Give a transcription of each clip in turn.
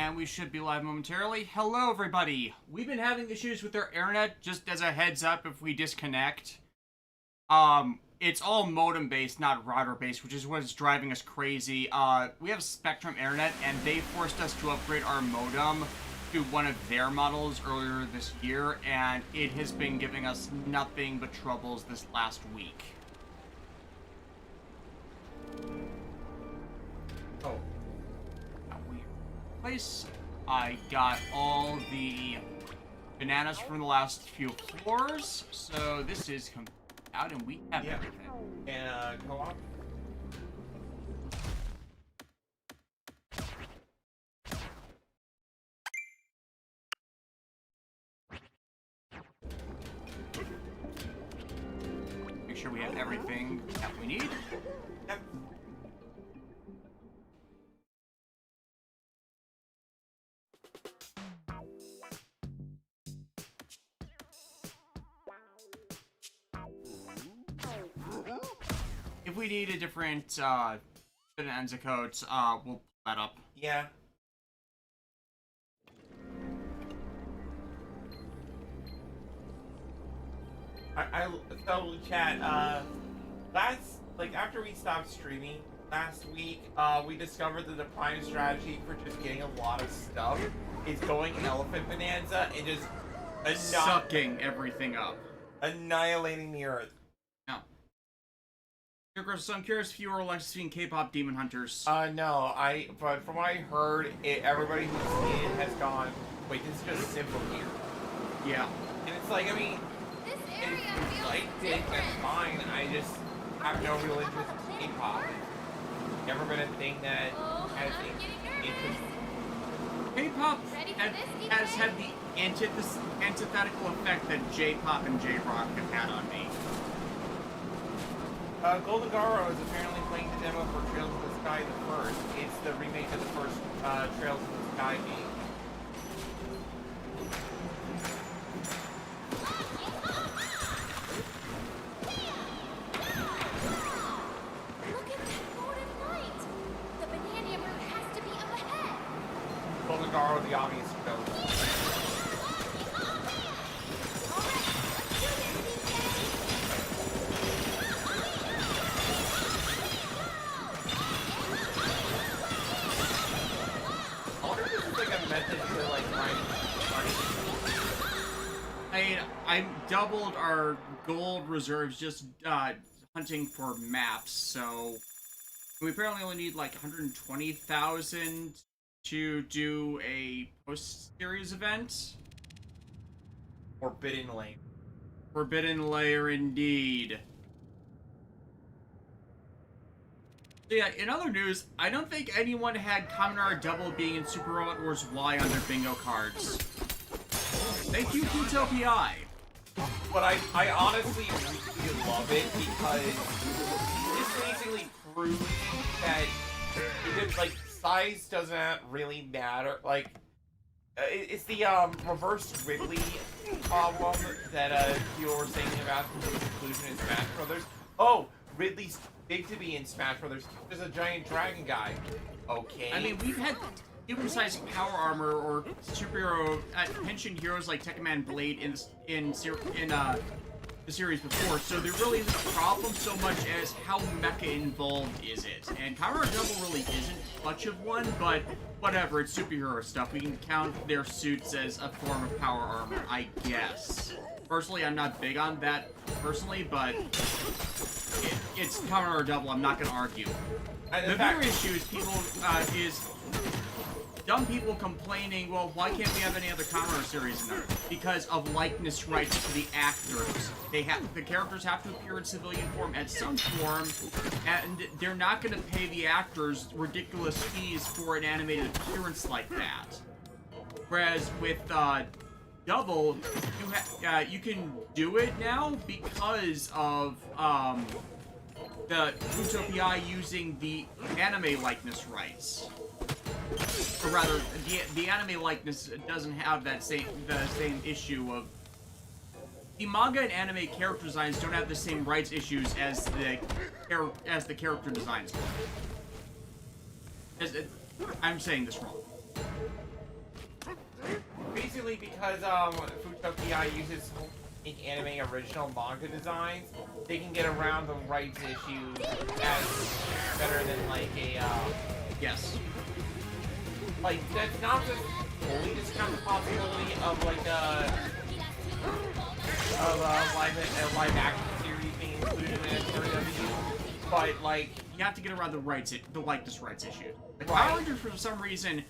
And we should be live momentarily. Hello, everybody. We've been having issues with our internet, just as a heads up if we disconnect. It's all modem-based, not router-based, which is what's driving us crazy. We have Spectrum Internet, and they forced us to upgrade our modem to one of their models earlier this year, and it has been giving us nothing but troubles this last week. Oh. Place. I got all the bananas from the last few floors, so this is out and we have everything. And co-op. Make sure we have everything that we need. Yep. If we need a different Bananza coat, we'll pull that up. Yeah. So chat, after we stopped streaming last week, we discovered that the prime strategy for just getting a lot of stuff is going Elephant Bonanza and just Sucking everything up. Annihilating the earth. So I'm curious if you were like seeing K-pop Demon Hunters. No, but from what I heard, everybody who's seen it has gone, wait, this is just simple here. Yeah. And it's like, I mean, This area feels liked it, that's fine. I just have no real interest in K-pop. It's never been a thing that has interest. K-pop Ready for this, has had the antithetical effect that J-pop and J-rock have had on me. Golden Garo is apparently playing the demo for Trails in the Sky the first. It's the remake of the first Trails in the Sky game. Look at that golden light! The banana route has to be up ahead. Golden Garo, the obvious choice. I doubled our gold reserves just hunting for maps, so we apparently only need like 120,000 to do a post-series event. Forbidden Lane. Forbidden Lair, indeed. So yeah, in other news, I don't think anyone had Kaminar Double being in Super Robot Wars Y on their bingo cards. Thank you, Utopia. But I honestly really love it because this basically proves that like size doesn't really matter. Like it's the reverse Ridley problem that you were saying about the conclusion in Smash Brothers. Oh, Ridley's big to be in Smash Brothers. There's a giant dragon guy. Okay. I mean, we've had human-sized power armor or superhero pension heroes like Tekkaman Blade in the series before, so there really isn't a problem so much as how mecha involved is it. And Power Double really isn't much of one, but whatever, it's superhero stuff. We can count their suits as a form of power armor, I guess. Personally, I'm not big on that personally, but it's Power Double, I'm not gonna argue. The bigger issue is dumb people complaining, well, why can't we have any other Kaminar series in there? Because of likeness rights to the actors. The characters have to appear in civilian form at some form, and they're not going to pay the actors ridiculous fees for an animated appearance like that. Whereas with Double, you can do it now because of the Utopia using the anime likeness rights. Or rather, the anime likeness doesn't have the same issue of the manga and anime character designs don't have the same rights issues as the character designs. I'm saying this wrong. Basically because Futoki uses anime original manga designs, they can get around the rights issues as better than like a Yes. like that's not just fully discount the possibility of like a live action series being included in a WWE, but like You have to get around the likeness rights issue. The Right. Power Rangers, for some reason,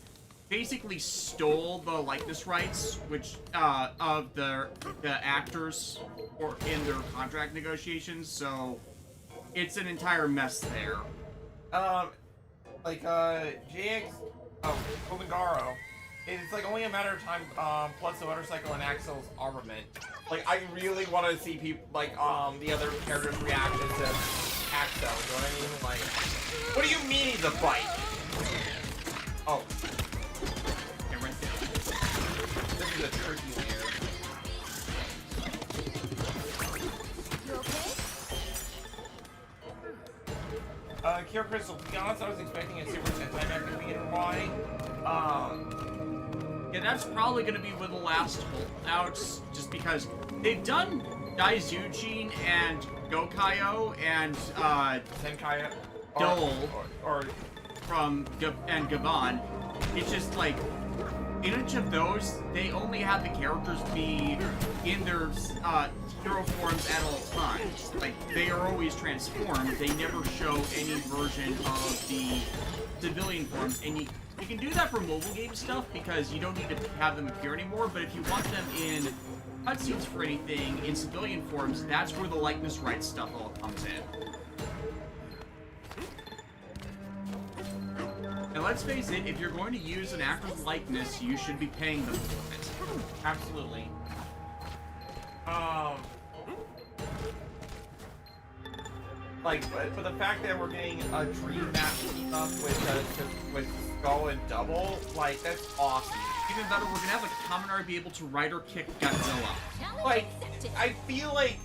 basically stole the likeness rights, which of the actors or in their contract negotiations. So it's an entire mess there. JX Omegaro, it's like only a matter of time, plus the motorcycle and Axel's armament. Like I really want to see people like the other characters' reactions to Axel, you know what I mean? Like, what do you mean he's a bike? Oh. Yeah, right there. This is a tricky layer. You okay? Kira Crystal, to be honest, I was expecting a Super Sentai back to be in Y. Yeah, that's probably going to be one of the last holdouts, just because they've done Daizujin and Gokaio and Senkai, Dole or from Gavan. It's just like in each of those, they only have the characters be in their hero forms at all times. Like they are always transformed. They never show any version of the civilian forms, and you can do that for mobile game stuff because you don't need to have them appear anymore. But if you want them in cutscenes for anything in civilian forms, that's where the likeness rights stuff all comes in. And let's face it, if you're going to use an actor's likeness, you should be paying them for it. absolutely. But the fact that we're getting a dream match stuff with Skull and Double, like that's awesome. Even better, we're gonna have a commoner be able to ride or kick Godzilla. Challenge Like, accepted. I feel like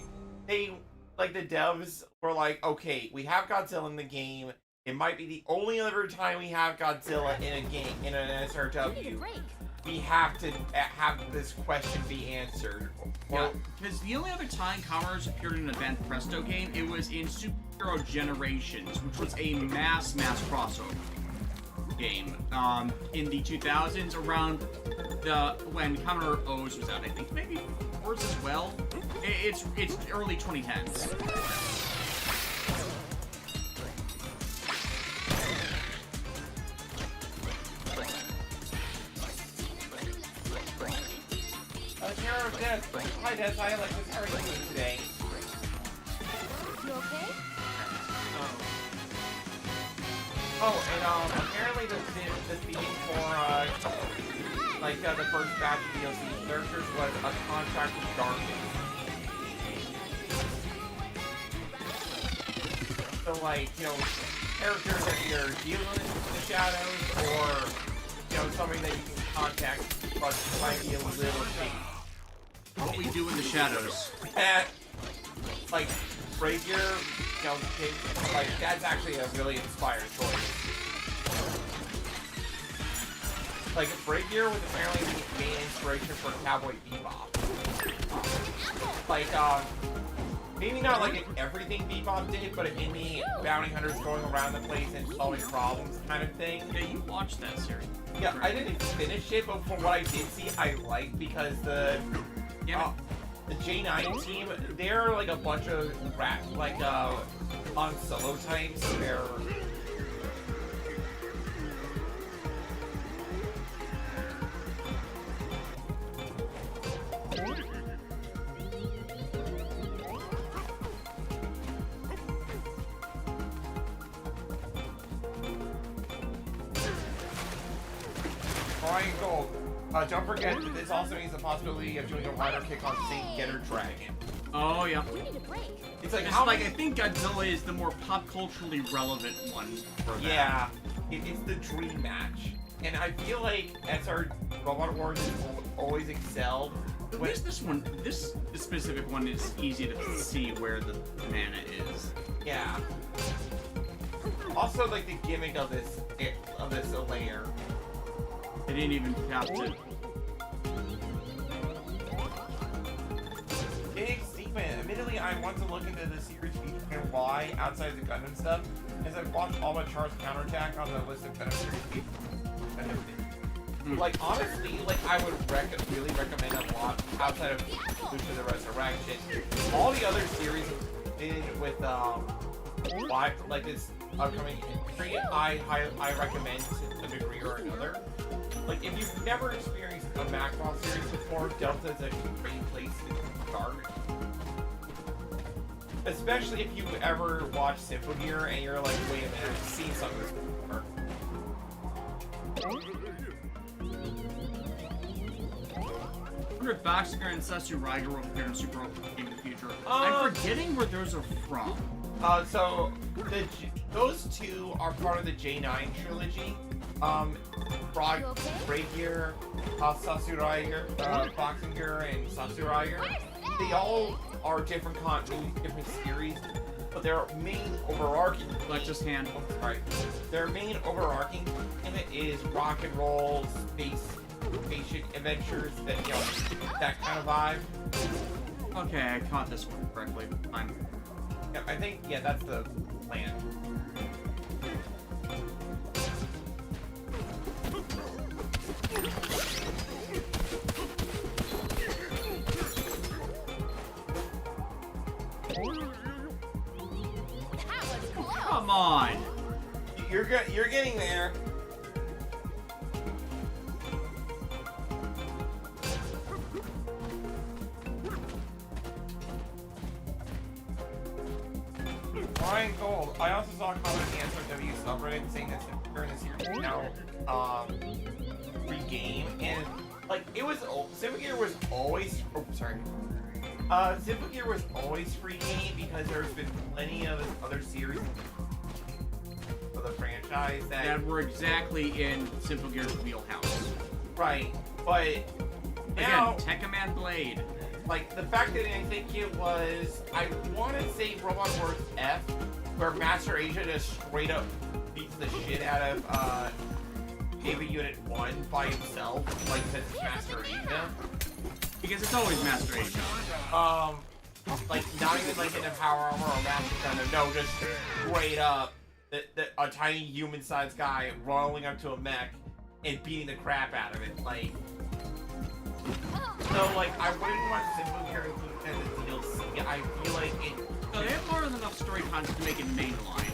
the devs were like, okay, we have Godzilla in the game. It might be the only other time we have Godzilla in a game, in an You need a SRW. break. We have to have this question be answered. Yeah, because the only other time commoners appeared in an Advanced Presto game, it was in Superhero Generations, which was a mass crossover game in the 2000s, around when Commodore O's was out. I think maybe Force as well. It's early 2010s. Des. Hi, Des. Hi, Alexis. How are you doing today? You okay? Oh, and apparently the theme for the first batch of DLC characters was a contract with Darkness. So characters that you're dealing with the shadows, or somebody that you can contact, but might be a little shady. What we do in the shadows. And Brazier, that's actually a really inspired choice. Brazier was apparently the main inspiration for Cowboy Bebop. Maybe not in everything Bebop did, but in the bounty hunters going around the place and solving problems kind of thing. Yeah, you watched that series. Yeah, I didn't finish it, but from what I did see, I liked because the J9 team, they're a bunch of on solo types. They're Brian Gold. Don't forget that this also means the possibility of doing a rider kick on Saint Getter Dragon. Oh yeah. You need a break. It's like It's how I think Godzilla is the more pop culturally relevant one for that. Yeah, it's the dream match, and I feel like SR Robot Wars has always excelled. At least this one, this specific one is easy to see where the mana is. Yeah. Also, the gimmick of this layer. They didn't even have to admittedly, I want to look into the series featuring and why, outside the Gundam stuff, as I've watched all but Char's Counterattack on the list of Gundam series featuring. Like, honestly, like, I would really recommend a lot outside of Lucha the Resurrection. All the other series with, like this upcoming entry, I recommend to a degree or another. Like, if you've never experienced a Macross series before, Delta is a great place to start. Especially if you've ever watched Symphogear and you're like, wait a minute, I've seen some of this before. I wonder if Boxinger and Sasuraiga will appear in Super Ultimate Game in the future. I'm forgetting where those are from. So those two are part of the J9 trilogy. Rapier, Sasuraiga, Boxinger, and Sasuraiga. They all are different continuities, different series, but their main overarching hand. Oh, sorry. Their main overarching theme is rock and roll, spaceship adventures, that that kind of vibe. Okay, I caught this one correctly. Fine. Yeah, I think that's the plan. Come on! You're getting there. Ryan Gold. I also saw a comment in the SRW subreddit saying that during this year now free game, and like it was Symphogear was always Symphogear was always free game because there's been plenty of other series of the franchise that were exactly in Symphogear's wheelhouse. Right, but now again, Tekkaman Blade. Like the fact that I think it was, I want to say Robot Wars F, where Master Asia just straight up beats the shit out of David Unit 1 by himself, like since it's Master Asia. Because it's always Master Asia. Like not even like in a power armor or Master Thunder, no, just straight up a tiny human-sized guy rolling up to a mech and beating the crap out of it, like. So, like, I wouldn't want Symphogear included as a DLC. I feel like it... So they have more than enough story content to make it mainline.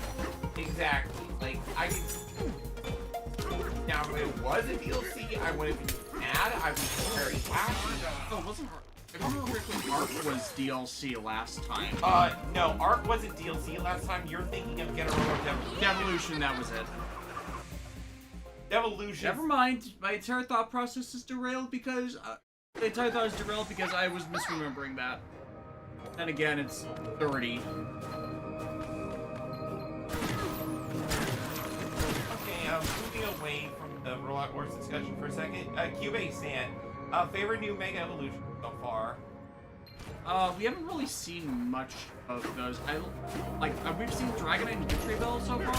Exactly. Like, I could... Now, if it was a DLC, I wouldn't be mad. I'd be very happy. Oh, wasn't Arc... If I remember correctly, Arc was DLC last time. No, Arc wasn't DLC last time. You're thinking of Get a Robo Devolution, that was it. Devolution. Never mind. My entire thought process is derailed because... the entire thought is derailed because I was misremembering that. And again, it's 30. Okay, moving away from the Robot Wars discussion for a second. Cubase-san, favorite new Mega Evolution so far? We haven't really seen much of those. We've seen Dragonite and Victory Bell so far.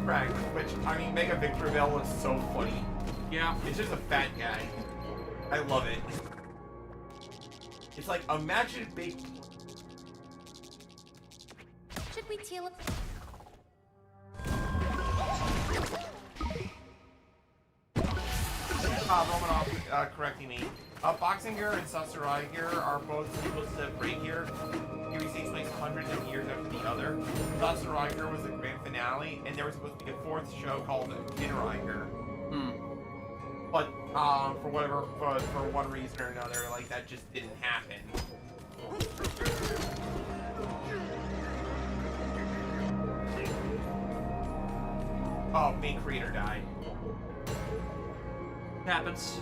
Right, which, I mean, Mega Victory Bell was so funny. Yeah. It's just a fat guy. I love it. It's like, imagine big... Should we teal up? Romanoff, correcting me. Boxinger and Sasuraiga are both sequels to Breakier. Series takes place hundreds of years after the other. Sasuraiga was the grand finale, and there was supposed to be a fourth show called Dinraiger. But, for one reason or another, like, that just didn't happen. Oh, main creator died. Happens.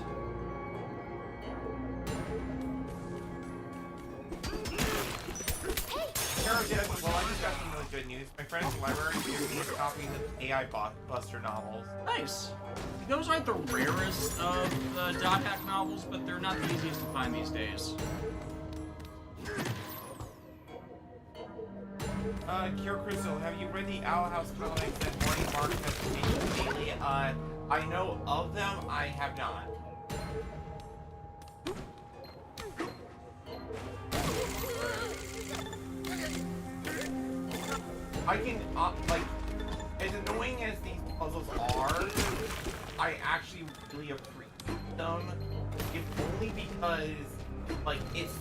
Well, I just got some really good news. My friend's library gave me a copy of the AI Buster novels. Nice. Those aren't the rarest of the dot hack novels, but they're not the easiest to find these days. Kira Crystal, have you read the Owl House comics that Marty Mark has taken daily? I know of them, I have not. I can, like, as annoying as these puzzles are, I actually really appreciate them, if only because, like, it's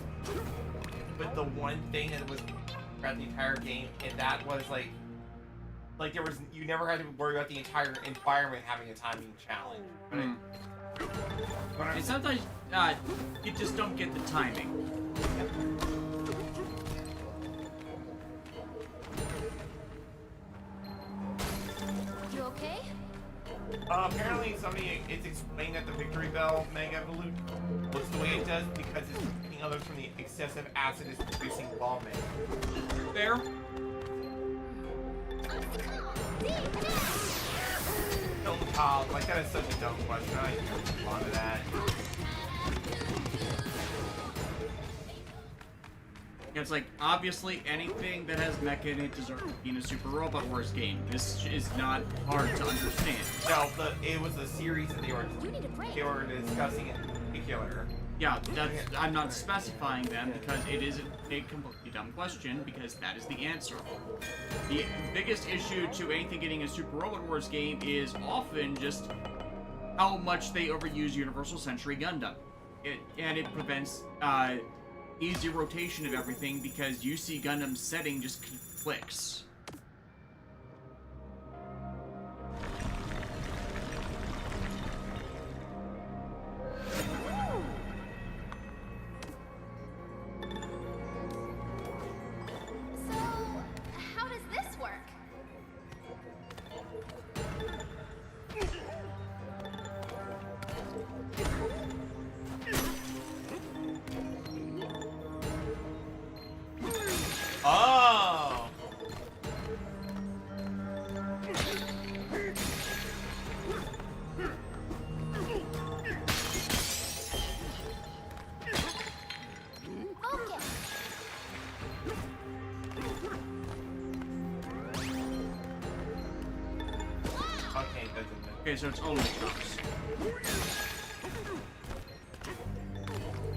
with the one thing that was throughout the entire game, and that was, like, there was, you never had to worry about the entire environment having a timing challenge. And sometimes, you just don't get the timing. You okay? Apparently it's explained that the Victory Bell Mega Evolute looks the way it does because it's protecting others from the excessive acid it's producing while making. Fair? Like, that is such a dumb question. I can't respond to that. It's like, obviously, anything that has mecha in it deserves to be in a Super Robot Wars game. This is not hard to understand. No, it was a series that they were discussing in particular. Yeah, I'm not specifying them because it is a completely dumb question, because that is the answer. The biggest issue to anything getting a Super Robot Wars game is often just how much they overuse Universal Century Gundam. And it prevents easy rotation of everything because UC Gundam's setting just clicks. Oh! Okay, so it's only drops.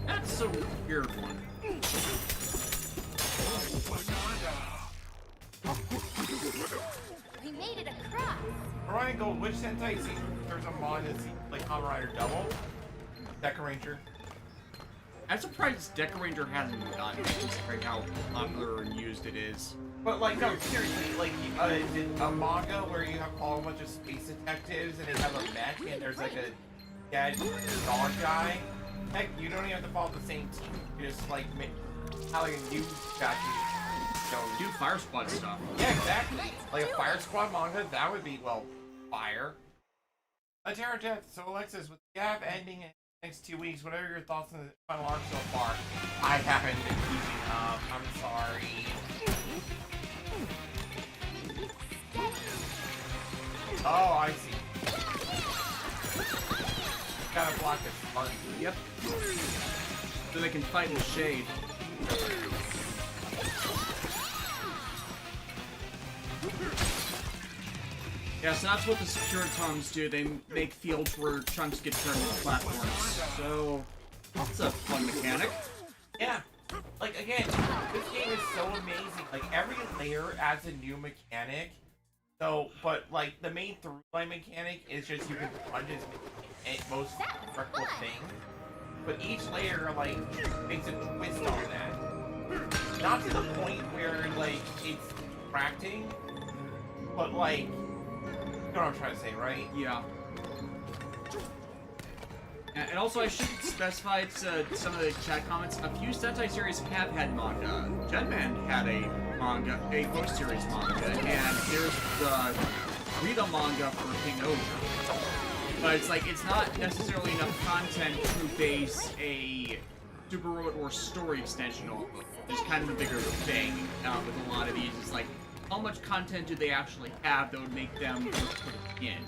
That's a weird one. We made it across. Orion Gold, which Sentai scene there's a mod that's like Kamen Rider Double? Deca Ranger. I'm surprised Deca Ranger hasn't done it, considering how popular and used it is. But like, no, seriously, like, a manga where you have a bunch of space detectives and they have a mech and there's like a dead dog guy. Heck, you don't even have to follow the same team. You just like how like a new statue. Do Fire Squad stuff. Yeah, exactly. Like a Fire Squad manga, that would be, well, fire. A Terror Death. So Alexis, with the gap ending in the next 2 weeks, what are your thoughts on the final arc so far? I haven't been keeping up. I'm sorry. Oh, I see. Gotta block this part. Yep. So they can fight in the shade. Yeah, so that's what the secure tongues do. They make fields where chunks get turned into platforms. So, that's a fun mechanic. Yeah. Like, again, this game is so amazing. Like, every layer adds a new mechanic. So, but, like, the main through-line mechanic is just you can punch as most rectal things. But each layer, like, makes a twist on that. Not to the point where, like, it's distracting, but, like, you know what I'm trying to say, right? Yeah. And also, I should specify to some of the chat comments, a few Sentai series have had manga. Genman had a manga, a post-series manga, and there's the Rita manga for King Ogre. But it's like, it's not necessarily enough content to base a Super Robot Wars story extension off of. It's kind of a bigger thing with a lot of these. It's like, how much content do they actually have that would make them worth putting in?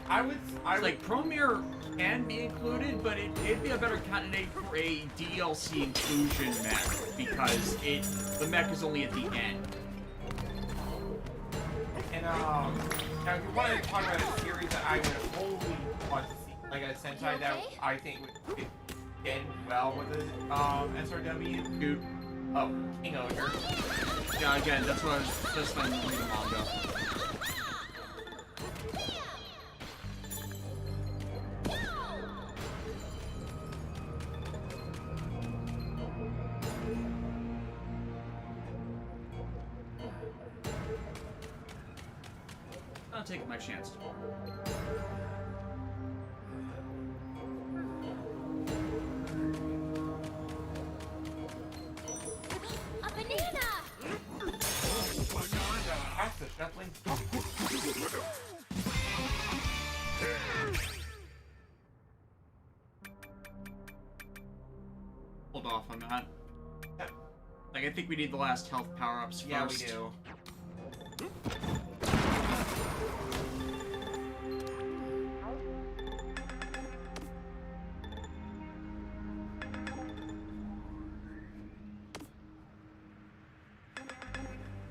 I would like, Promare can be included, but it'd be a better candidate for a DLC inclusion mech, because the mech is only at the end. And now if you want to talk about a series that I would wholly want to see, like a Sentai that I think would fit in well with the SRW, Dude, Oh, King Ogre. Yeah, again, that's what I was just been reading manga. I'll take my chance. A banana! That's the shuffling. Hold off on that. Yep. Like, I think we need the last health power-ups Yeah, we first. do.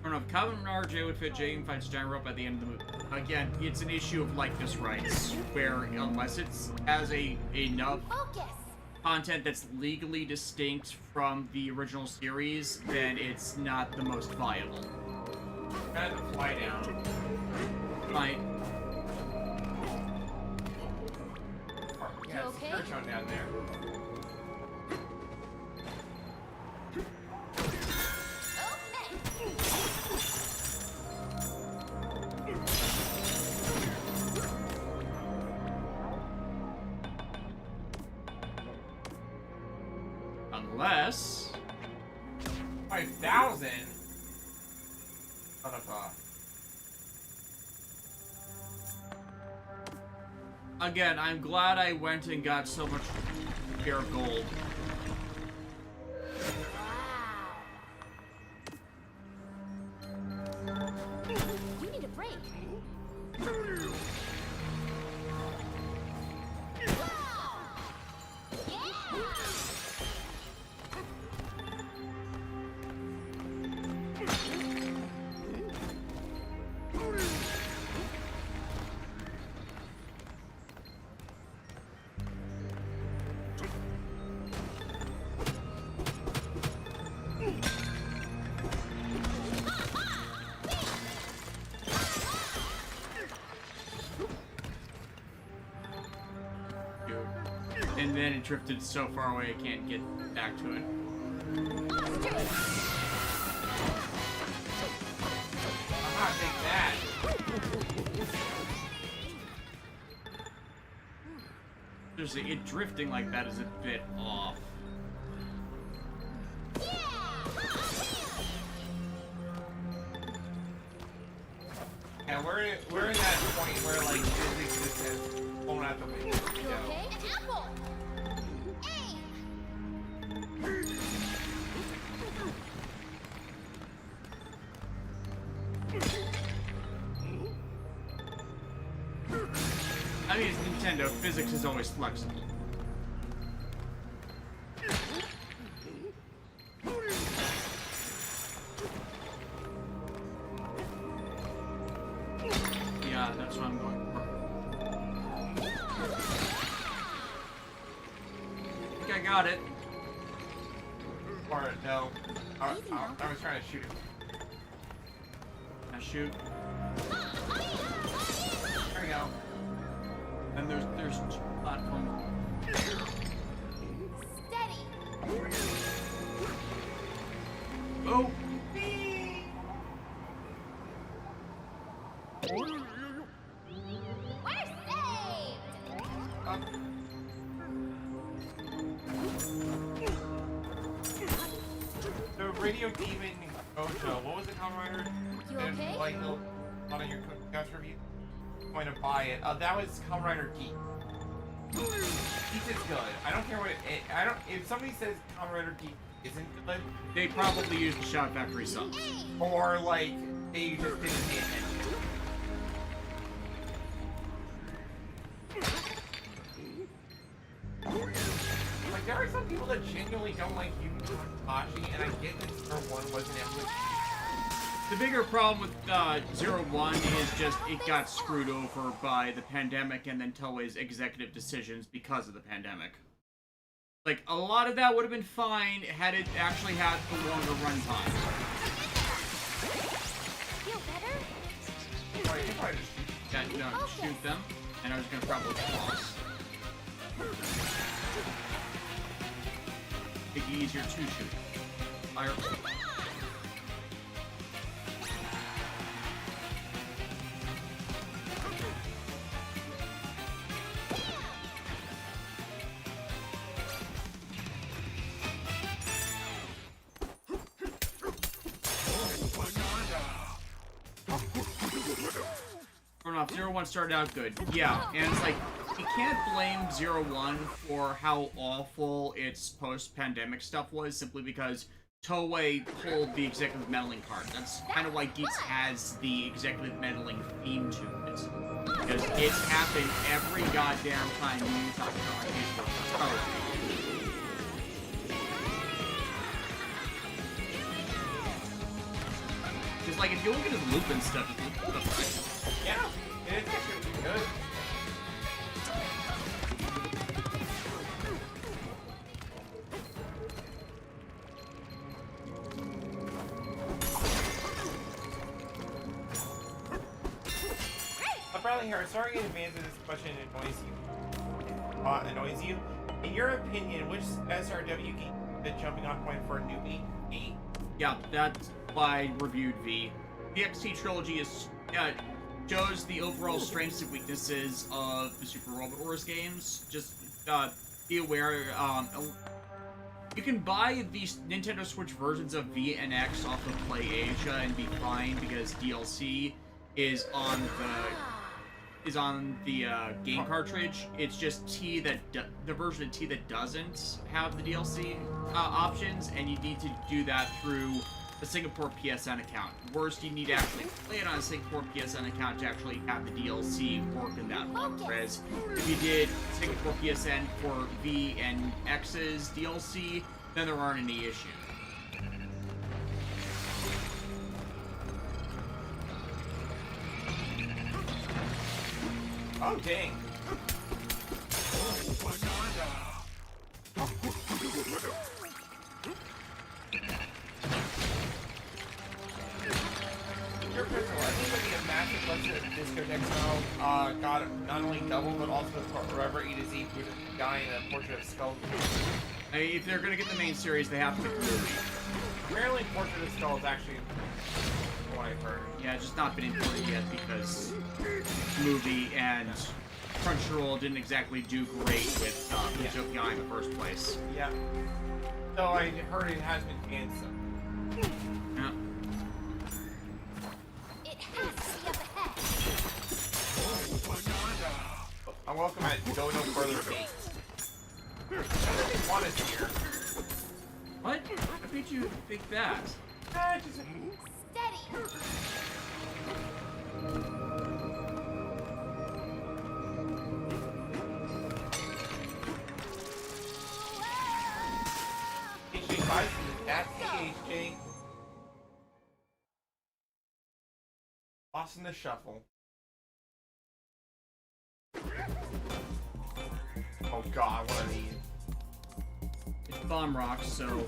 I don't know if Calvin and RJ would fit Jane fights Giant Rope at the end of the movie. Again, it's an issue of likeness rights, where unless it's has enough Focus! content that's legally distinct from the original series, then it's not the most viable. Kind of fly down. Right. Yeah, it's okay? Spirit Tone down there. Unless... 5,000? Son of a... Again, I'm glad I went and got so much pure gold. Wow. You need a break. Wow! Yeah! And then it drifted so far away I can't get back to it. Aha, take that. Seriously, it drifting like that is a bit off. Yeah, we're in that point where like physics just has blown out the window. You okay? An apple! I mean, it's Nintendo. Physics is always flexible. Yeah, that's what I'm going for. I think I got it. Or no. I was trying to shoot him. Now shoot. There we go. And there's platform. Steady! Oh! We're saved! The Radio Demon Ojo, what was the Kamen Rider? You okay? Like on your couch review? I'm going to buy it. That was Kamen Rider Geek. Geek is good. I don't care what I don't. If somebody says Kamen Rider Geek isn't good, They probably used the Shot Factory subs. or like they just didn't pay attention. Like there are some people that genuinely don't like Yu Tashi, and I get that Zero One wasn't able to. The bigger problem with Zero One is just it got screwed over by the pandemic and then Toei's executive decisions because of the pandemic. Like, a lot of that would have been fine had it actually had the longer runtime. Feel better? Oh, you can probably just Yeah, no, shoot them, and I was gonna probably cross. Make it easier to shoot. Fire. Fair enough, 0-1 started out good. Yeah, and it's like, you can't blame 0-1 for how awful its post-pandemic stuff was, simply because Toei pulled the executive meddling card. That's kind of why Geeks has the executive meddling theme to it. Because it's happened every goddamn time you talk about it. Because, like, if you look at his loop and stuff, it's fine. Yeah, it is actually pretty good. Apparently here, sorry in advance if this question annoys you. In your opinion, which SRW game is the jumping on point for a newbie? V? Yeah, that's why I reviewed V. The XT trilogy is shows the overall strengths and weaknesses of the Super Robot Wars games. Just be aware, you can buy these Nintendo Switch versions of V and X off of Play Asia and be fine because DLC is on the game cartridge. It's just T that the version of T that doesn't have the DLC options, and you need to do that through a Singapore PSN account. Worst, you need to actually play it on a Singapore PSN account to actually have the DLC work in that one. Whereas if you did Singapore PSN for V and X's DLC, then there aren't any issues. Oh, dang. Your personal, I think that the massive budget of Disco Dexo got not only double, but also forever E to Z with a guy in a Portrait of Skull. I mean, if they're gonna get the main series, they have to make a movie. Apparently, Portrait of Skull is actually what I've heard. Yeah, it's just not been imported yet because movie and Crunchyroll didn't exactly do great with Joking Eye in the first place. Yeah. So I heard it has been canceled. Yeah. It has to be up ahead. I'm welcome at Go No Further Date. I want us here. What? What made you think that? Just Steady. HJ buys from the HJ. Lost in the shuffle. Oh god, what are these? It's Bomb Rock, so...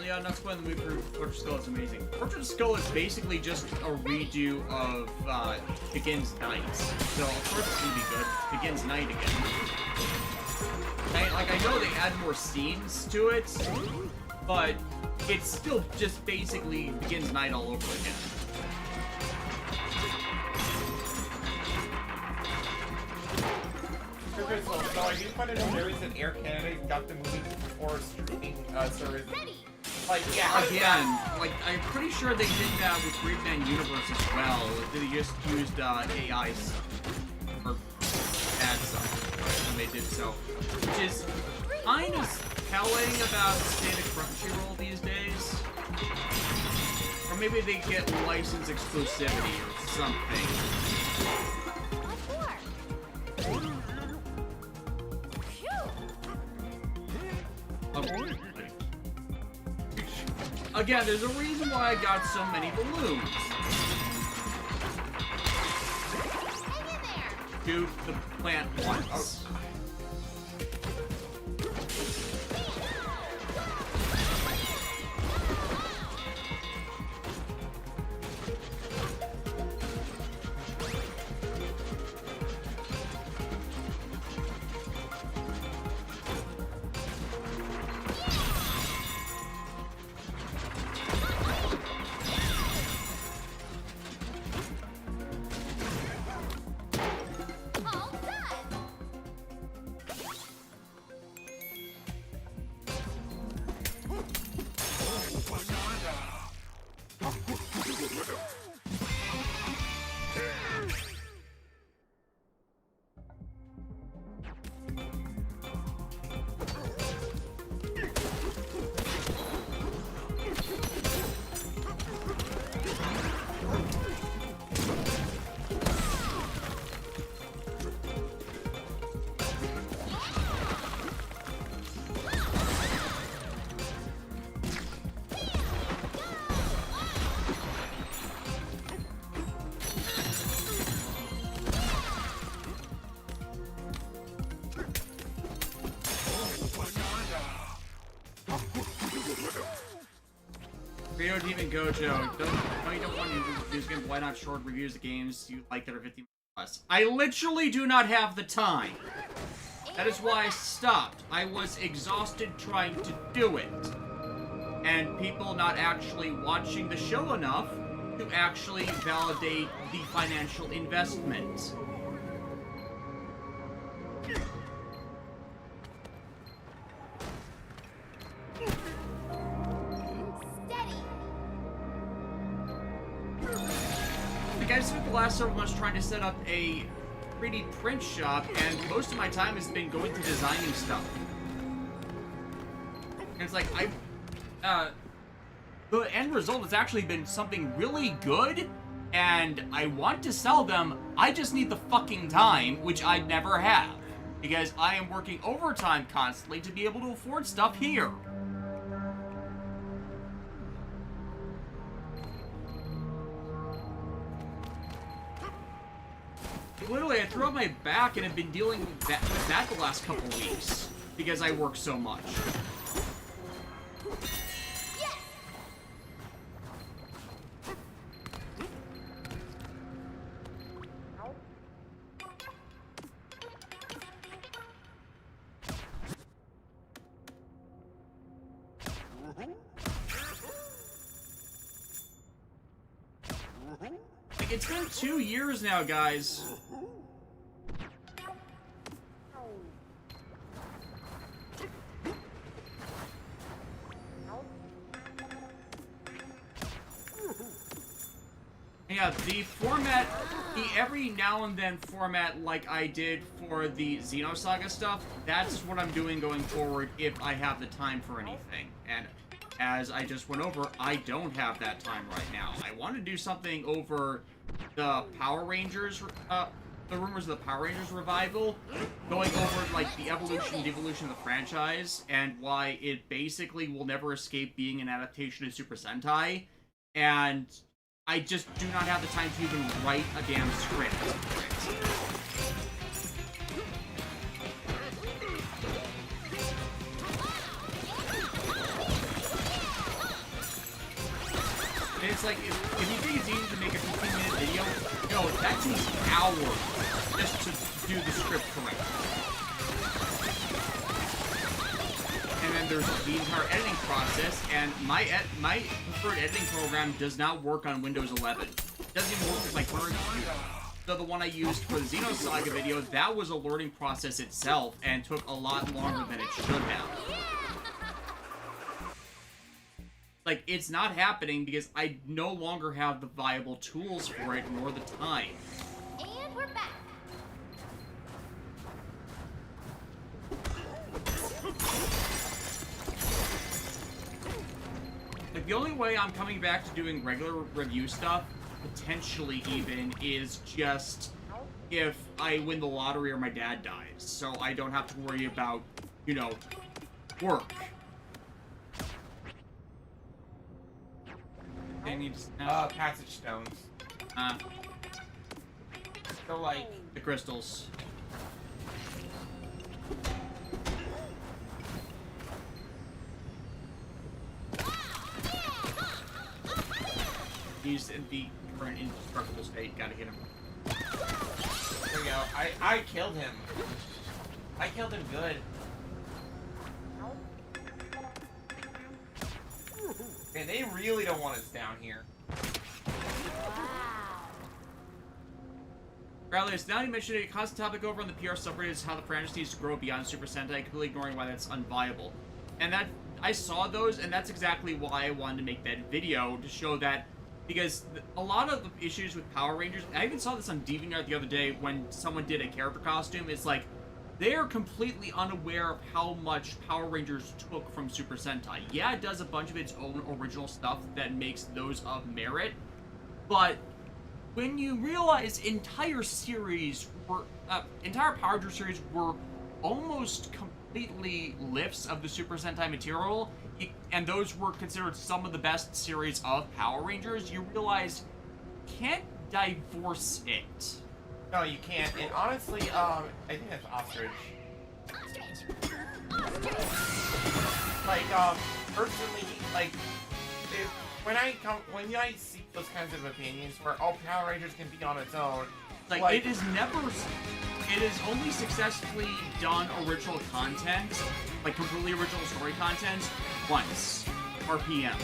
Yeah, not spoiling the movie for Portrait of Skull is amazing. Portrait of Skull is basically just a redo of Begins Night. So of course it's gonna be good. Begins Night again. I know they add more scenes to it, but it's still just basically Begins Night all over again. Crystal, I do find it hilarious that Air Canada got the movie before streaming service. Ready. Like, yeah. Again, like, I'm pretty sure they did that with Great Man Universe as well. They just used AI for ad stuff when they did so. Which is kind of telling about the state of Crunchyroll these days. Or maybe they get license exclusivity or something. What for? Phew. Again, there's a reason why I got so many balloons. Hang in there. Shoot the plant once. All done. Rio Demon Gojo, you don't want to reviews games, why not short reviews of games you like that are 50 plus? I literally do not have the time. That is why I stopped. I was exhausted trying to do it. And people not actually watching the show enough to actually validate the financial investment. Steady. Like, I spent the last several months trying to set up a 3D print shop, and most of my time has been going to designing stuff. And it's like, the end result has actually been something really good, and I want to sell them, I just need the fucking time, which I never have. Because I am working overtime constantly to be able to afford stuff here. Literally, I threw out my back and have been dealing with that the last couple weeks. Because I work so much. Like, it's been 2 years now, guys. Yeah, the format, the every now and then format like I did for the Xenosaga stuff, that's what I'm doing going forward if I have the time for anything. And as I just went over, I don't have that time right now. I want to do something over the Power Rangers, the rumors of the Power Rangers revival, going over, like, the evolution and devolution of the franchise, and why it basically will never escape being an adaptation of Super Sentai, and I just do not have the time to even write a damn script. And it's like, if you think it's easy to make a 15-minute video, no, that takes hours just to do the script correctly. And then there's the entire editing process, and my preferred editing program does not work on Windows 11. It doesn't even work with my current computer. the one I used for the Xenosaga video, that was a learning process itself and took a lot longer than it should have. Like, it's not happening because I no longer have the viable tools for it nor the time. And we're back. Like, the only way I'm coming back to doing regular review stuff, potentially even, is just if I win the lottery or my dad dies. So I don't have to worry about, you know, work. They need to snap. Passage stones. So, like, the crystals. He's in the current indestructible state. Gotta get him. There we go. I killed him. I killed him good. Man, they really don't want us down here. Regardless, now you mentioned it, a constant topic over on the PR subreddit is how the franchise needs to grow beyond Super Sentai, completely ignoring why that's unviable. And that, I saw those, and that's exactly why I wanted to make that video, to show that, because a lot of the issues with Power Rangers, I even saw this on DeviantArt the other day when someone did a character costume, it's like, they are completely unaware of how much Power Rangers took from Super Sentai. Yeah, it does a bunch of its own original stuff that makes those of merit, but when you realize entire series were, entire Power Rangers series were almost completely lifts of the Super Sentai material, and those were considered some of the best series of Power Rangers, you realize you can't divorce it. No, you can't. And honestly, I think that's ostrich. Like, personally, like, when I see those kinds of opinions where all Power Rangers can be on its own, like it is only successfully done original content, like completely original story content, once, RPM.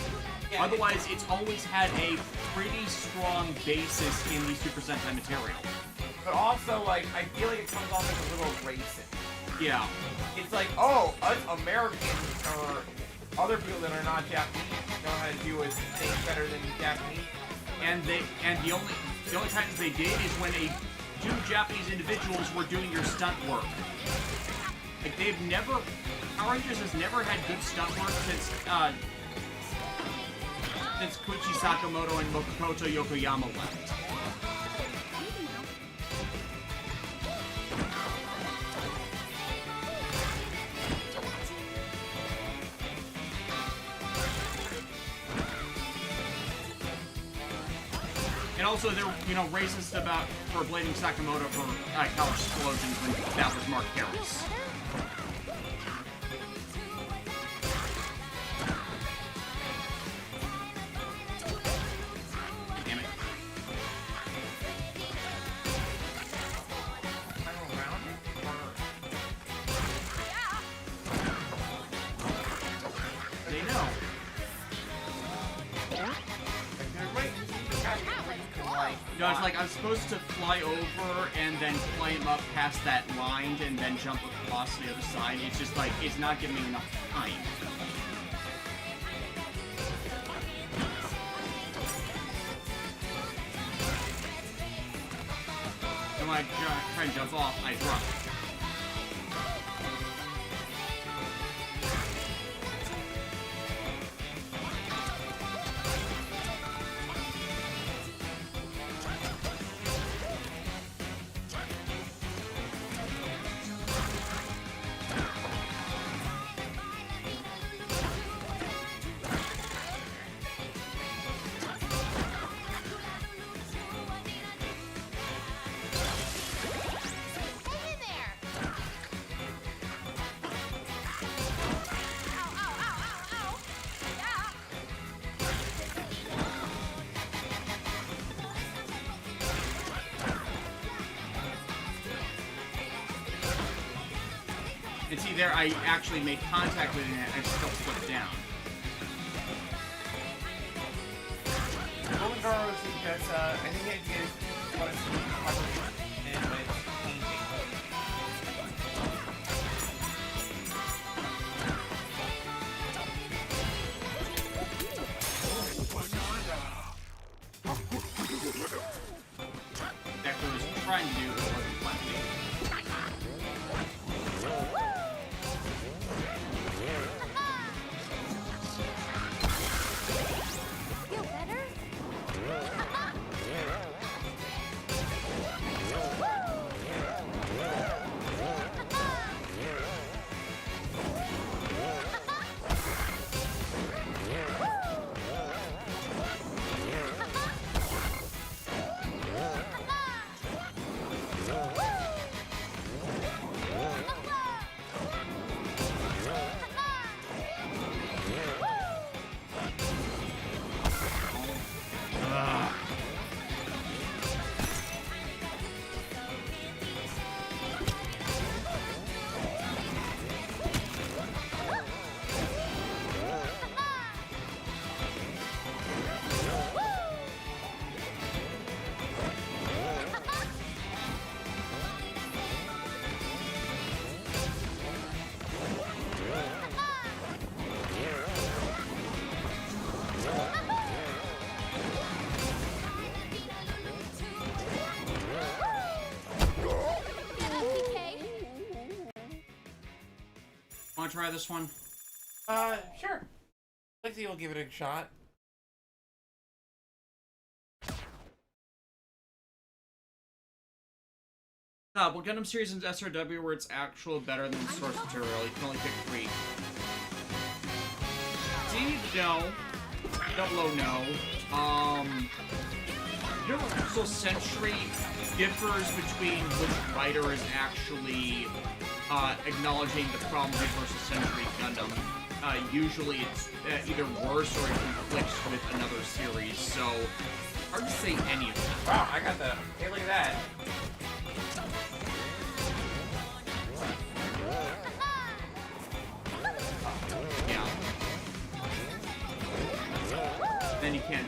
Yeah, otherwise, it's always had a pretty strong basis in the Super Sentai material. But also, like, I feel like it comes off as a little racist. Yeah. It's like, oh, us Americans or other people that are not Japanese know how to do things better than the Japanese. And the only times they did is when two Japanese individuals were doing your stunt work. Like, Power Rangers has never had good stunt work since Koichi Sakamoto and Makoto Yokoyama left. And also, they're, racist for blaming Sakamoto for college explosions when that was Mark Harris. Damn it. They know. No, it's like I'm supposed to fly over and then climb up past that line and then jump across the other side. It's just like, it's not giving me enough time. And when I try and jump off, I drop. And see there, I actually made contact with it and still slipped down. Regardless, because I think it is what it's trying to do, but it wasn't letting me. Feel better? Want to try this one? Sure. Lexi will give it a shot. Well, Gundam series in SRW where it's actual better than source material. You can only pick 3. D, no. Double O, no. Universal Century differs between which writer is actually acknowledging the problem with Universal Century Gundam. Usually it's either worse or it conflicts with another series, so hard to say any of that. Wow, I got the... Hey, look at that. Yeah. Then you can't...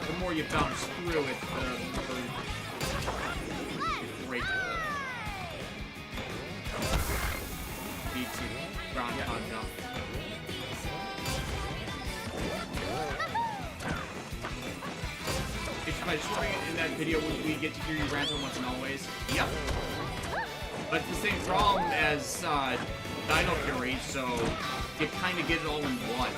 The more you bounce through it, the more you break the... Need to ground pound jump. I just wondering in that video would we get to hear you rant on once and always? Yep. But it's the same problem as Dino Fury, so you kind of get it all in one.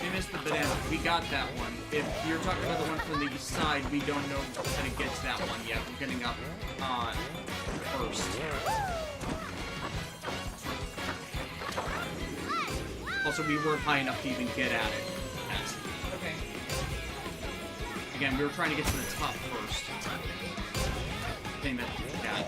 We missed the banana. We got that one. If you're talking about the one from the east side, we don't know how to get to that one yet. We're getting up first. Also, we weren't high enough to even get at it. Okay. Again, we were trying to get to the top first. Thing that we got.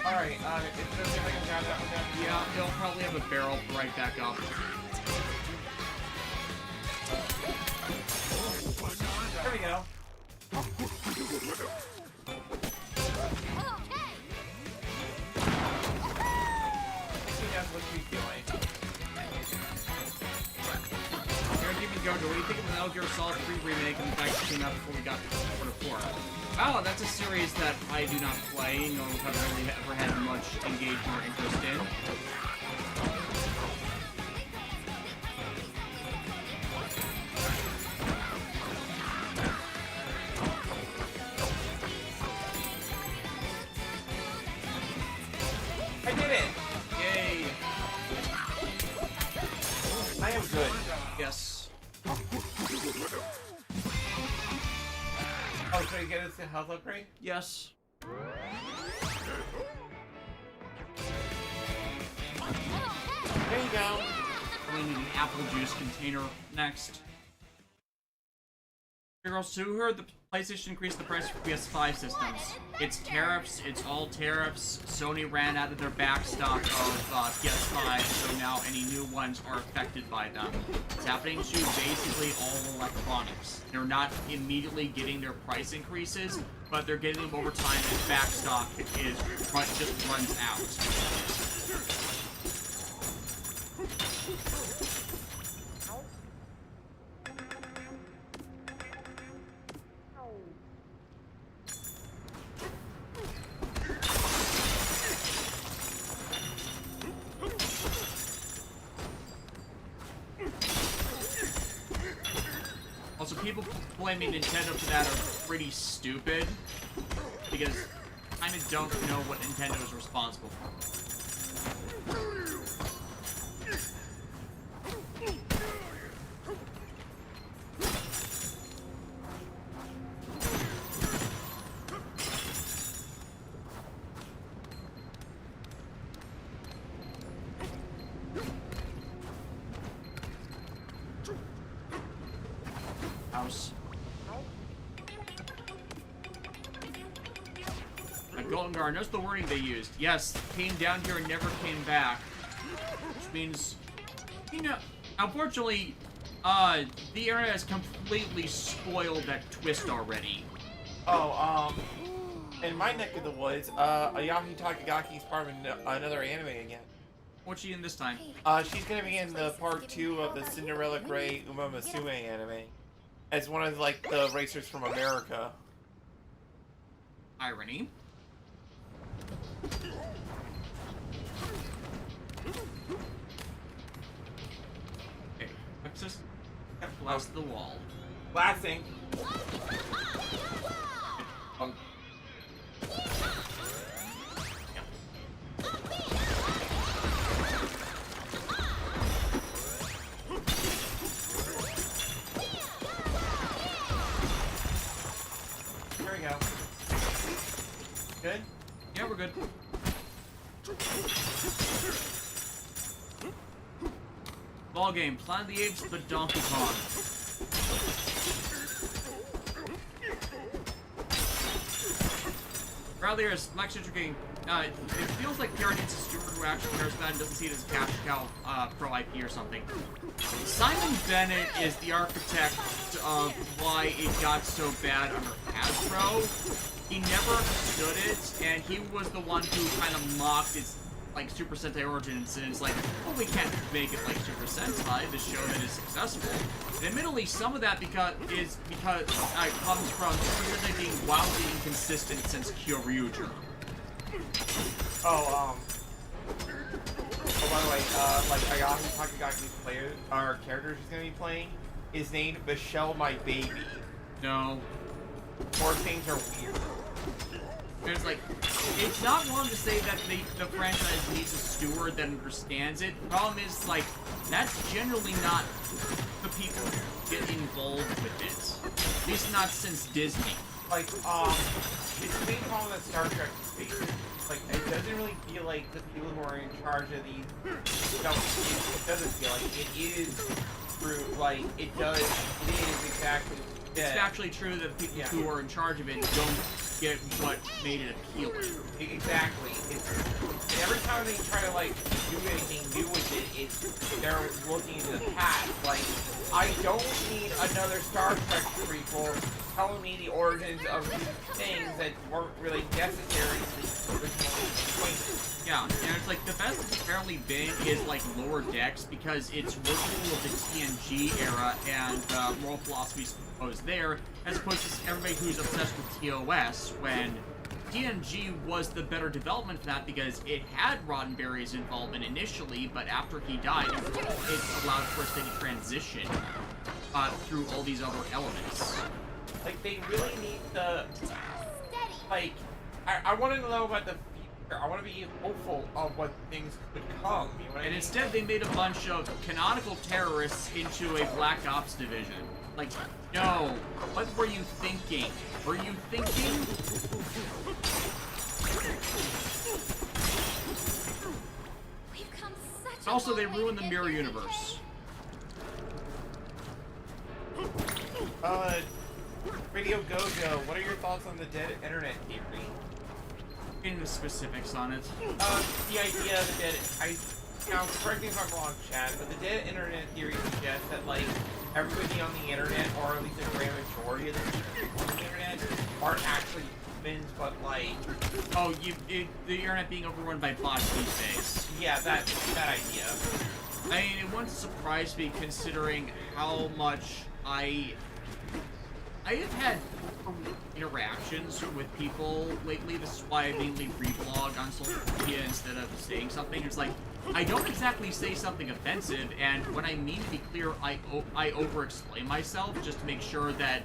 Alright, if I can grab that one down. Yeah, he'll probably have a barrel right back up. There we go. I think that's what she's doing. Aaron, keep me going. What do you think of the Metal Gear Solid 3 remake and the fact it came out before we got to 4? Oh, that's a series that I do not play, nor have really ever had much engagement or interest in. I did it! Yay! I am good. Yes. Oh, should I get us a health upgrade? Yes. There you go. We need an apple juice container next. Girls, who heard the PlayStation increased the price for PS5 systems? It's tariffs. It's all tariffs. Sony ran out of their back stock of PS5, so now any new ones are affected by them. It's happening to basically all electronics. They're not immediately getting their price increases, but they're getting them over time as back stock just runs out. Also, people blaming Nintendo for that are pretty stupid, because I kind of don't know what Nintendo is responsible for. House. A Golden Guard. Notice the wording they used. Yes, came down here and never came back. Which means, you know, unfortunately, the internet has completely spoiled that twist already. Oh, in my neck of the woods, Ayahi Takagaki is part of another anime again. What's she in this time? She's gonna be in the part 2 of the Cinderella Grey Uma Musume anime. As one of, like, the racers from America. Irony. Okay, let's just blast the wall. Blasting. Um, There we go. Good? yeah, we're good. Ball game. Planet of the Apes, but Donkey Kong. Earlier, as Max Game, it feels like PR needs a steward who actually cares about it and doesn't see it as a cash cow pro IP or something. Simon Bennett is the architect of why it got so bad under Hasbro. He never understood it, and he was the one who kind of mocked its like Super Sentai origins, and it's like, well, we can't make it like Super Sentai to show that it's successful. And admittedly, some of that comes from Super Sentai being wildly inconsistent since Kyoryuger. Oh, by the way, like, Ayahi Takagi's character she's gonna be playing is named Michelle My Baby. No. Or things are weird. There's like, it's not wrong to say that the franchise needs a steward that understands it. The problem is, like, that's generally not the people who get involved with it. At least not since Disney. Like, it's the main problem that Star Trek faces. Like, it doesn't really feel like the people who are in charge of these, it doesn't feel like it is true, like, it is exactly. It's factually true that the people who are in charge of it don't get what made it appealing. Exactly. And every time they try to, like, do anything new with it, they're looking into the past. Like, I don't need another Star Trek prequel telling me the origins of things that weren't really necessary to the original point. Yeah, and it's like, the best it's apparently been is, like, Lower Decks, because it's working with the TNG era and moral philosophies proposed there, as opposed to everybody who's obsessed with TOS, when TNG was the better development for that because it had Roddenberry's involvement initially, but after he died, it allowed for a steady transition through all these other elements. Like, they really need the, like, I want to know about the future. I want to be hopeful of what things could come. You know what I mean? Instead, they made a bunch of canonical terrorists into a Black Ops division. Like, no. What were you thinking? Were you thinking? We've come such a Also, long they way ruined to the get mirror here, universe. Yo, Gojo, what are your thoughts on the dead internet theory? In the specifics on it. The idea that now correct me if I'm wrong, Chad, but the dead internet theory suggests that like everybody on the internet, or at least a grand majority of the people on the internet, aren't actually humans, but like The internet being overrun by bots these days. yeah, that idea. I mean, it wouldn't surprise me considering how much I have had interactions with people lately. This is why I mainly reblog on social media instead of saying something. It's like, I don't exactly say something offensive, and when I mean to be clear, I over-explain myself just to make sure that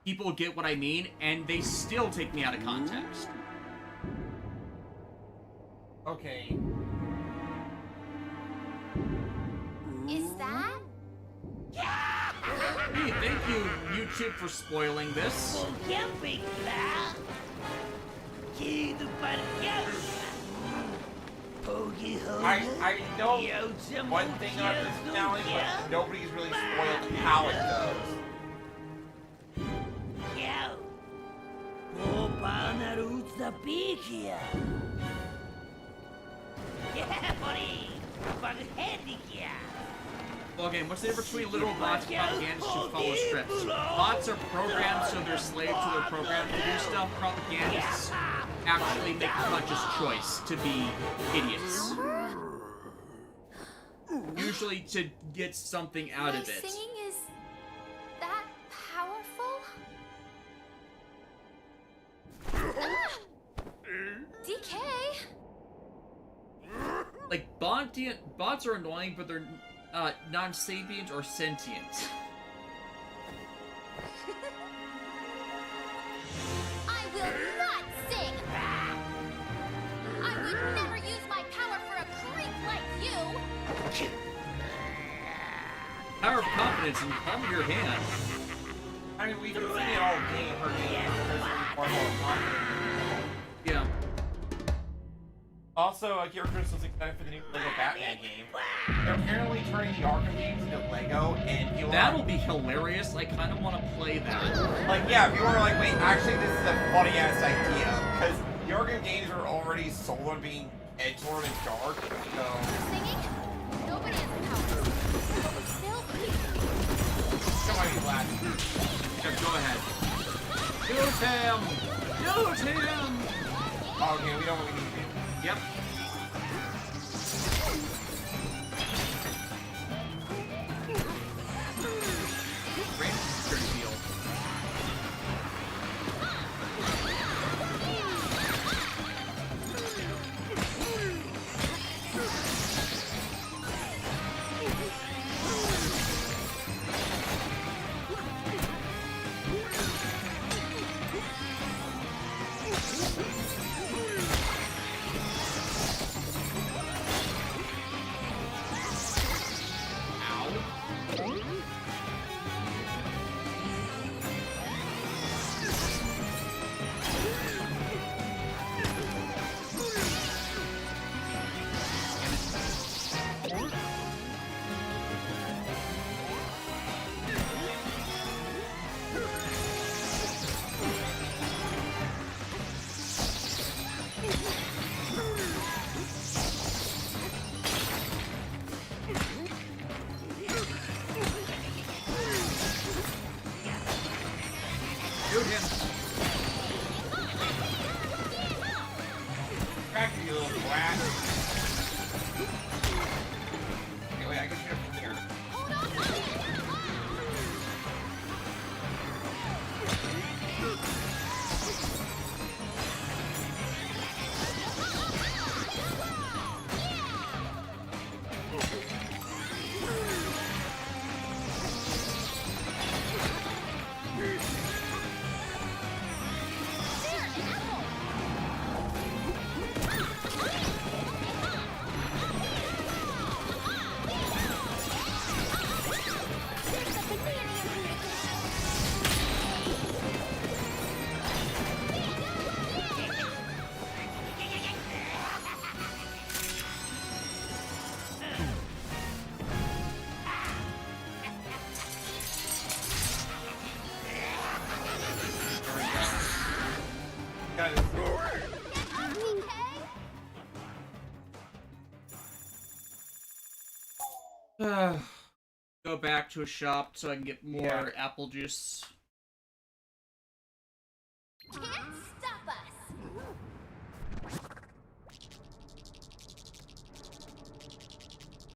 people get what I mean, and they still take me out of context. Okay. Is that? Hey, thank you, YouTube, for spoiling this. I know one thing on this challenge, but nobody's really spoiled how it goes. Well, again, what's the difference between literal bots and propagandists who follow scripts? Bots are programmed, so they're slaves to their program to do stuff. Propagandists actually make a conscious choice to be idiots. Usually to get something out My of it. singing is that powerful? DK. Like, bots are annoying, but they're non-sapient or sentient. I will not sing! I would never use my power for a creep like you! Power of confidence in the palm of your hand. I mean, we've seen it all game her game because we're far more confident. Yeah. Also, Kira Chris was excited for the new Lego Batman game. They're apparently turning the Arkham games into Lego, and you That'll be hilarious. I kind of want to play that. like, yeah, people are like, wait, actually, this is a funny ass idea because the Arkham games are already sold on being edgelord and dark. So Singing? Nobody has the power. But we still somebody's laughing. Yeah, go ahead. Use him! Use him! Oh, okay, we don't really need to. Yep. Great security field. Shoot him. Back to you, little brat. Okay, wait, I can shoot him from here. Go back to a shop so I can get more Yeah. apple juice.